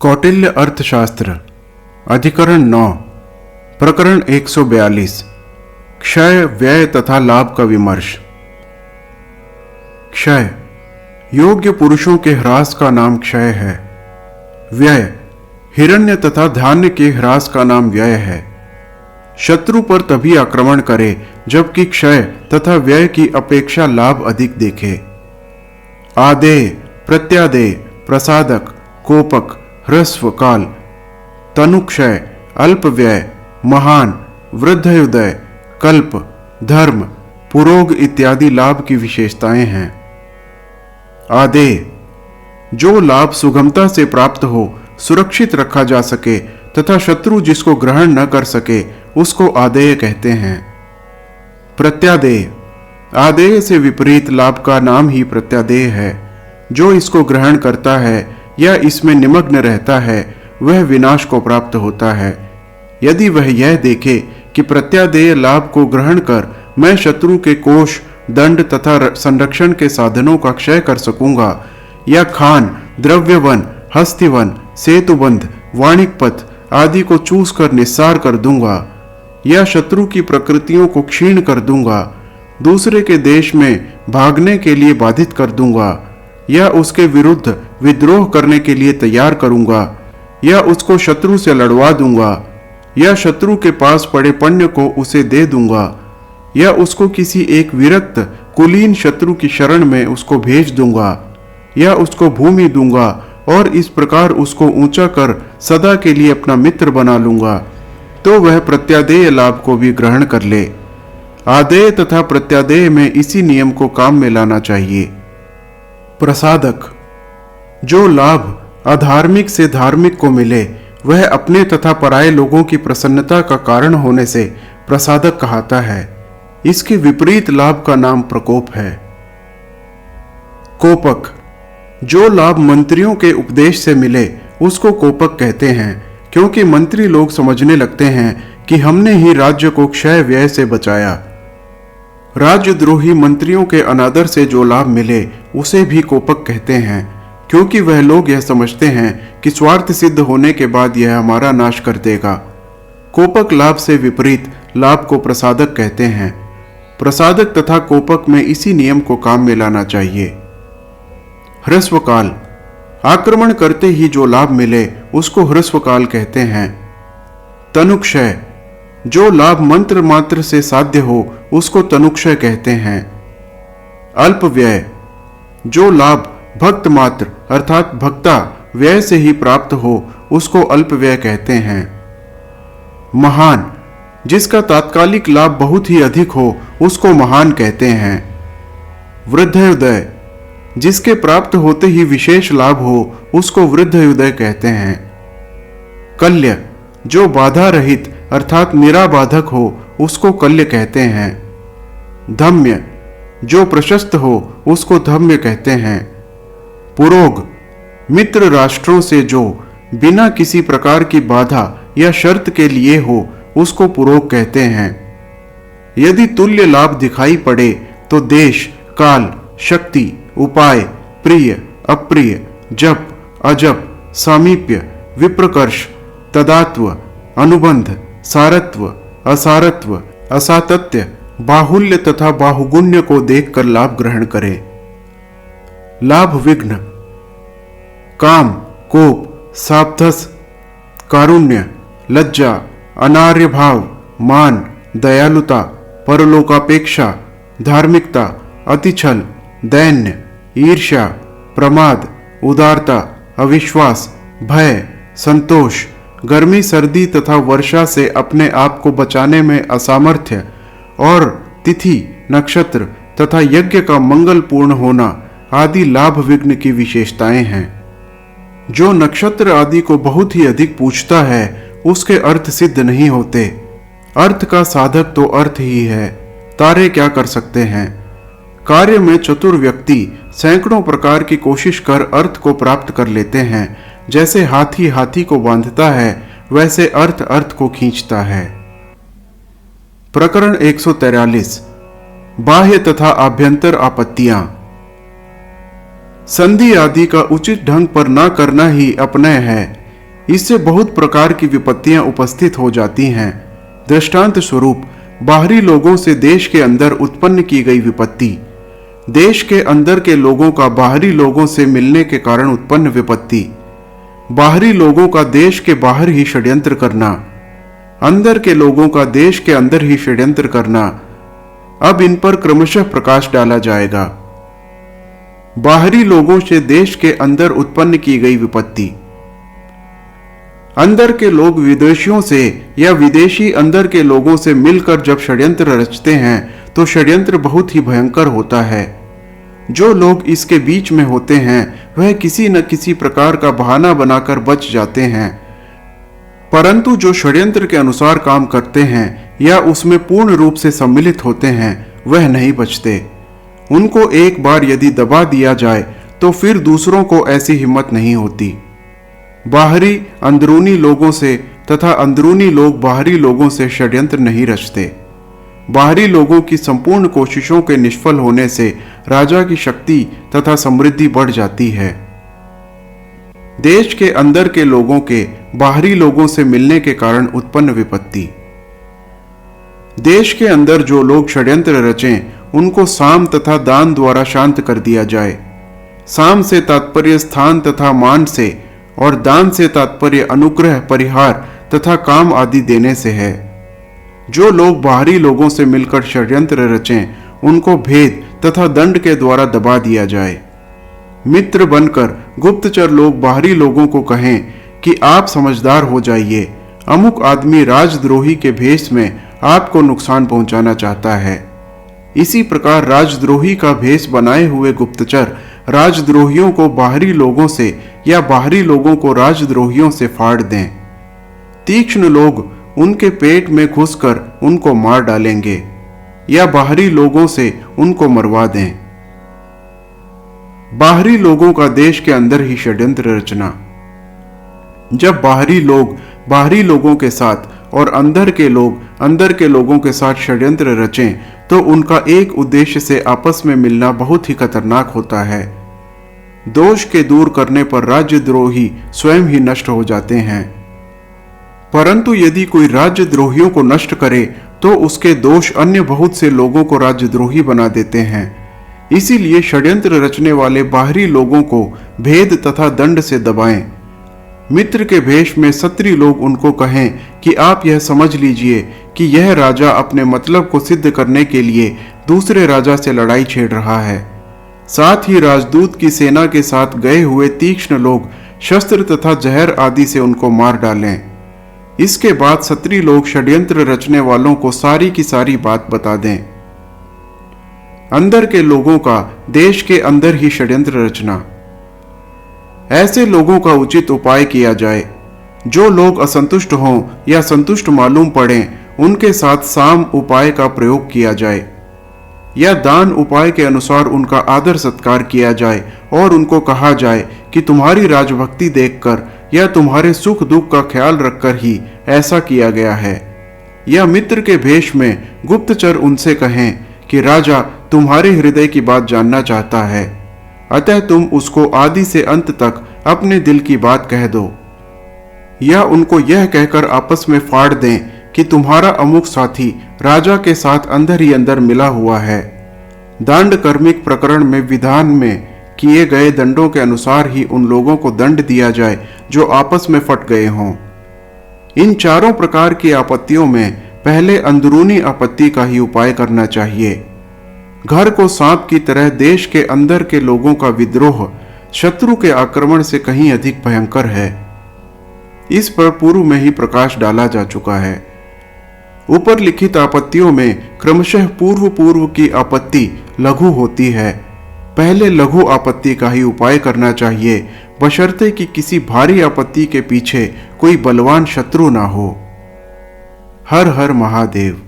कौटिल्य अर्थशास्त्र अधिकरण 9 प्रकरण 142 क्षय व्यय तथा लाभ का विमर्श। क्षय योग्य पुरुषों के ह्रास का नाम क्षय है। व्यय हिरण्य तथा धान्य के ह्रास का नाम व्यय है। शत्रु पर तभी आक्रमण करे जबकि क्षय तथा व्यय की अपेक्षा लाभ अधिक देखे। आदेय, प्रत्यादेय, प्रसादक, कोपक, ह्रस्व काल, तनुक्षय, अल्प व्यय, महान, वृद्धयुदय, कल्प, धर्म, पुरोग इत्यादि लाभ की विशेषताएं हैं। आदेय जो लाभ सुगमता से प्राप्त हो, सुरक्षित रखा जा सके तथा शत्रु जिसको ग्रहण न कर सके उसको आदेय कहते हैं। प्रत्यादेय आदेय से विपरीत लाभ का नाम ही प्रत्यादेय है। जो इसको ग्रहण करता है या इसमें निमग्न रहता है वह विनाश को प्राप्त होता है। यदि वह यह देखे कि प्रत्यादेय लाभ को ग्रहण कर मैं शत्रु के कोष, दंड तथा संरक्षण के साधनों का क्षय कर सकूंगा या खान, द्रव्यवन, हस्तिवन, सेतुबंध, वाणिक पथ आदि को चूस कर निस्सार कर दूंगा या शत्रु की प्रकृतियों को क्षीण कर दूंगा, दूसरे के देश में भागने के लिए बाधित कर दूंगा या उसके विरुद्ध विद्रोह करने के लिए तैयार करूंगा या उसको शत्रु से लड़वा दूंगा या शत्रु के पास पड़े पण्य को उसे दे दूंगा या उसको किसी एक विरक्त कुलीन शत्रु की शरण में उसको भेज दूंगा या उसको भूमि दूंगा और इस प्रकार उसको ऊंचा कर सदा के लिए अपना मित्र बना लूंगा, तो वह प्रत्यादेय लाभ को भी ग्रहण कर ले। आदेय तथा प्रत्यादेय में इसी नियम को काम में लाना चाहिए। प्रसादक जो लाभ अधार्मिक से धार्मिक को मिले वह अपने तथा पराये लोगों की प्रसन्नता का कारण होने से प्रसादक कहता है। इसके विपरीत लाभ का नाम प्रकोप है। कोपक जो लाभ मंत्रियों के उपदेश से मिले उसको कोपक कहते हैं, क्योंकि मंत्री लोग समझने लगते हैं कि हमने ही राज्य को क्षय व्यय से बचाया। राज्यद्रोही मंत्रियों के अनादर से जो लाभ मिले उसे भी कोपक कहते हैं, क्योंकि वह लोग यह समझते हैं कि स्वार्थ सिद्ध होने के बाद यह हमारा नाश कर देगा। कोपक लाभ से विपरीत लाभ को प्रसादक कहते हैं। प्रसादक तथा कोपक में इसी नियम को काम में लाना चाहिए। ह्रस्व काल आक्रमण करते ही जो लाभ मिले उसको ह्रस्व काल कहते हैं। तनुक्षय जो लाभ मंत्र मात्र से साध्य हो उसको तनुक्षय कहते हैं। अल्प व्यय जो लाभ भक्त मात्र अर्थात भक्ता व्यय से ही प्राप्त हो उसको अल्प व्यय कहते हैं। महान जिसका तात्कालिक लाभ बहुत ही अधिक हो उसको महान कहते हैं। वृद्धयुदय जिसके प्राप्त होते ही विशेष लाभ हो उसको वृद्धयुदय कहते हैं। कल्य जो बाधा रहित अर्थात निराबाधक हो उसको कल्य कहते हैं। धम्य जो प्रशस्त हो उसको धम्य कहते हैं। पुरोग मित्र राष्ट्रों से जो बिना किसी प्रकार की बाधा या शर्त के लिए हो उसको पुरोग कहते हैं। यदि तुल्य लाभ दिखाई पड़े तो देश, काल, शक्ति, उपाय, प्रिय, अप्रिय, जप, अजप, सामीप्य, विप्रकर्ष, तदात्व, अनुबंध, सारत्व, असारत्व, असातत्य, बाहुल्य तथा बाहुगुण्य को देखकर लाभ ग्रहण करें। लाभ विघ्न काम, कोप, साप्तस, कारुण्य, लज्जा, अनार्य भाव, मान, दयालुता, परलोकापेक्षा, धार्मिकता, अतिछल, दैन्य, ईर्ष्या, प्रमाद, उदारता, अविश्वास, भय, संतोष, गर्मी सर्दी तथा वर्षा से अपने आप को बचाने में असामर्थ्य और तिथि, नक्षत्र तथा यज्ञ का मंगलपूर्ण होना आदि लाभ विघ्न की विशेषताएं हैं। जो नक्षत्र आदि को बहुत ही अधिक पूछता है उसके अर्थ सिद्ध नहीं होते। अर्थ का साधक तो अर्थ ही है, तारे क्या कर सकते हैं। कार्य में चतुर व्यक्ति सैकड़ों प्रकार की कोशिश कर अर्थ को प्राप्त कर लेते हैं। जैसे हाथी हाथी को बांधता है वैसे अर्थ अर्थ को खींचता है। प्रकरण 143 बाह्य तथा आभ्यंतर आपत्तियां। संधि आदि का उचित ढंग पर न करना ही अपनय है। इससे बहुत प्रकार की विपत्तियां उपस्थित हो जाती हैं। दृष्टांत स्वरूप बाहरी लोगों से देश के अंदर उत्पन्न की गई विपत्ति, देश के अंदर के लोगों का बाहरी लोगों से मिलने के कारण उत्पन्न विपत्ति, बाहरी लोगों का देश के बाहर ही षड्यंत्र करना, अंदर के लोगों का देश के अंदर ही षड्यंत्र करना, अब इन पर क्रमशः प्रकाश डाला जाएगा। बाहरी लोगों से देश के अंदर उत्पन्न की गई विपत्ति, अंदर के लोग विदेशियों से या विदेशी अंदर के लोगों से मिलकर जब षड्यंत्र रचते हैं तो षड्यंत्र बहुत ही भयंकर होता है। जो लोग इसके बीच में होते हैं वह किसी न किसी प्रकार का बहाना बनाकर बच जाते हैं, परंतु जो षड्यंत्र के अनुसार काम करते हैं या उसमें पूर्ण रूप से सम्मिलित होते हैं वह नहीं बचते। उनको एक बार यदि दबा दिया जाए तो फिर दूसरों को ऐसी हिम्मत नहीं होती। बाहरी अंदरूनी लोगों से तथा अंदरूनी लोग बाहरी लोगों से षड्यंत्र नहीं रचते। बाहरी लोगों की संपूर्ण कोशिशों के निष्फल होने से राजा की शक्ति तथा समृद्धि बढ़ जाती है। देश के अंदर के लोगों के बाहरी लोगों से मिलने के कारण उत्पन्न विपत्ति, देश के अंदर जो लोग षड्यंत्र रचें उनको साम तथा दान द्वारा शांत कर दिया जाए। साम से तात्पर्य स्थान तथा मान से और दान से तात्पर्य अनुग्रह, परिहार तथा काम आदि देने से है। जो लोग बाहरी लोगों से मिलकर षड्यंत्र रचें उनको भेद तथा दंड के द्वारा दबा दिया जाए। मित्र बनकर गुप्तचर लोग बाहरी लोगों को कहें कि आप समझदार हो जाइए, अमुक आदमी राजद्रोही के भेष में आपको नुकसान पहुंचाना चाहता है। इसी प्रकार राजद्रोही का भेष बनाए हुए गुप्तचर राजद्रोहियों को बाहरी लोगों से या बाहरी लोगों को राजद्रोहियों से फाड़ दें। तीक्ष्ण लोग उनके पेट में घुसकर उनको मार डालेंगे या बाहरी लोगों से उनको मरवा दें। बाहरी लोगों का देश के अंदर ही षड्यंत्र रचना, जब बाहरी लोग बाहरी लोगों के साथ और अंदर के लोग अंदर के लोगों के साथ षड्यंत्र रचें तो उनका एक उद्देश्य से आपस में मिलना बहुत ही खतरनाक होता है। दोष के दूर करने पर राज्यद्रोही स्वयं ही नष्ट हो जाते हैं, परंतु यदि कोई राज्यद्रोहियों को नष्ट करे तो उसके दोष अन्य बहुत से लोगों को राज्यद्रोही बना देते हैं। इसीलिए षड्यंत्र रचने वाले बाहरी लोगों को भेद तथा दंड से दबाएं। मित्र के भेष में सत्री लोग उनको कहें कि आप यह समझ लीजिए कि यह राजा अपने मतलब को सिद्ध करने के लिए दूसरे राजा से लड़ाई छेड़ रहा है। साथ ही राजदूत की सेना के साथ गए हुए तीक्ष्ण लोग शस्त्र तथा जहर आदि से उनको मार डालें। इसके बाद सत्री लोग षड्यंत्र रचने वालों को सारी की सारी बात बता दें। अंदर के लोगों का देश के अंदर ही षड्यंत्र रचना, ऐसे लोगों का उचित उपाय किया जाए। जो लोग असंतुष्ट हों या संतुष्ट मालूम पड़ें उनके साथ साम उपाय का प्रयोग किया जाए या दान उपाय के अनुसार उनका आदर सत्कार किया जाए और उनको कहा जाए कि तुम्हारी राजभक्ति देखकर या तुम्हारे सुख दुख का ख्याल रखकर ही ऐसा किया गया है। या मित्र के भेष में गुप्तचर उनसे कहें कि राजा तुम्हारे हृदय की बात जानना चाहता है, अतः तुम उसको आदि से अंत तक अपने दिल की बात कह दो। या उनको यह कहकर आपस में फाड़ दें कि तुम्हारा अमुक साथी राजा के साथ अंदर ही अंदर मिला हुआ है। दंड कर्मिक प्रकरण में विधान में किए गए दंडों के अनुसार ही उन लोगों को दंड दिया जाए जो आपस में फट गए हों। इन चारों प्रकार की आपत्तियों में पहले अंदरूनी आपत्ति का ही उपाय करना चाहिए। घर को सांप की तरह देश के अंदर के लोगों का विद्रोह शत्रु के आक्रमण से कहीं अधिक भयंकर है। इस पर पूर्व में ही प्रकाश डाला जा चुका है। ऊपर लिखित आपत्तियों में क्रमशः पूर्व की आपत्ति लघु होती है। पहले लघु आपत्ति का ही उपाय करना चाहिए, बशर्ते कि किसी भारी आपत्ति के पीछे कोई बलवान शत्रु ना हो। हर हर महादेव।